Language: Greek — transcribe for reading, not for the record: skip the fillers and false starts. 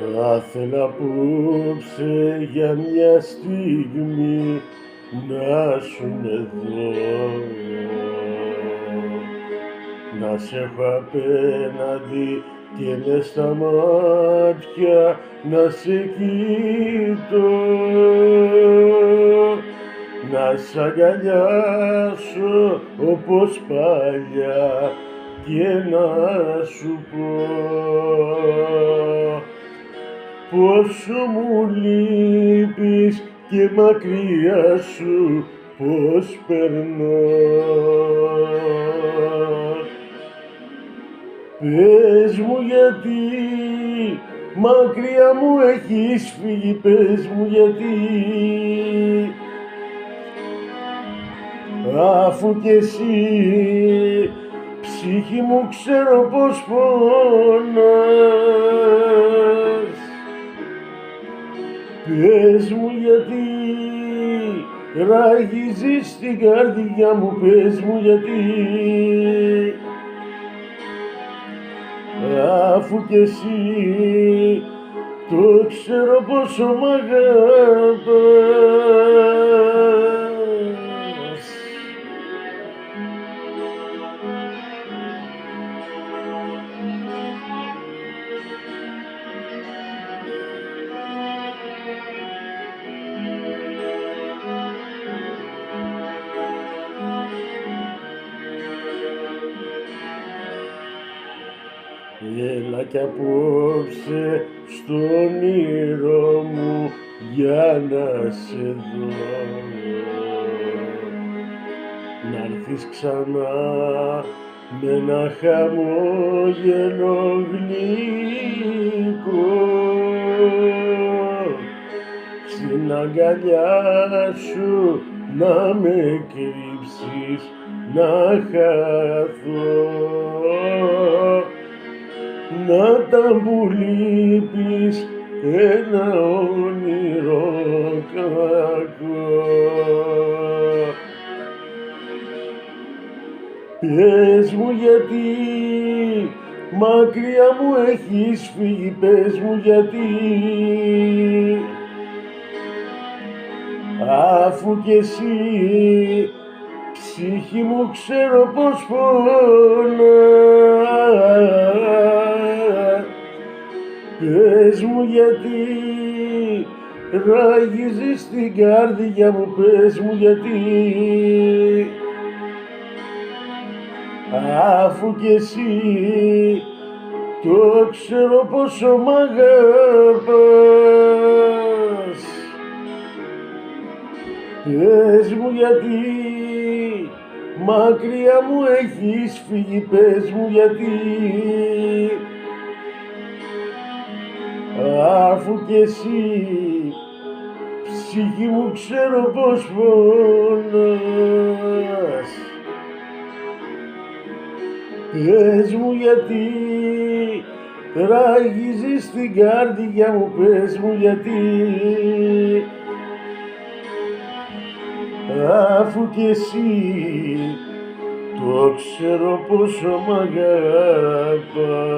Θα ήθελα απόψε για μια στιγμή να σουν εδώ, να σε έχω απέναντι και μες στα μάτια να σε κοιτώ, να σ' αγκαλιάσω όπως παλιά και να σου πω πόσο μου λείπεις και μακριά σου πως περνώ. Πες μου γιατί μακριά μου έχεις φύγει, πες μου γιατί, αφού κι εσύ ψυχή μου ξέρω πως πονάς. Πες μου γιατί ράγιζεις την καρδιά μου, πες μου γιατί, αφού κι εσύ το ξέρω πόσο μ' αγαπάς. Έλα κι απόψε στο όνειρό μου για να σε δω, να'ρθεις ξανά με ένα χαμόγελο γλυκό, στην αγκαλιά σου να με κρύψεις, να χαθώ, να τα που λείπεις ένα όνειρο κακό. Πες μου γιατί μακριά μου έχεις φύγει, πες μου γιατί, αφού κι εσύ ψυχή μου ξέρω πως πονάς. Πες μου γιατί ράγιζεις την καρδιά μου, πες μου γιατί, αφού κι εσύ το ξέρω πόσο μ' αγαπάς. Πες μου γιατί μακριά μου έχεις φύγει, πες μου γιατί, αφού κι εσύ ψυχή μου ξέρω πως πονάς. Πες μου γιατί ράγιζεις την καρδιά μου, πες μου γιατί, αφού κι εσύ το ξέρω πόσο μ' αγαπάς.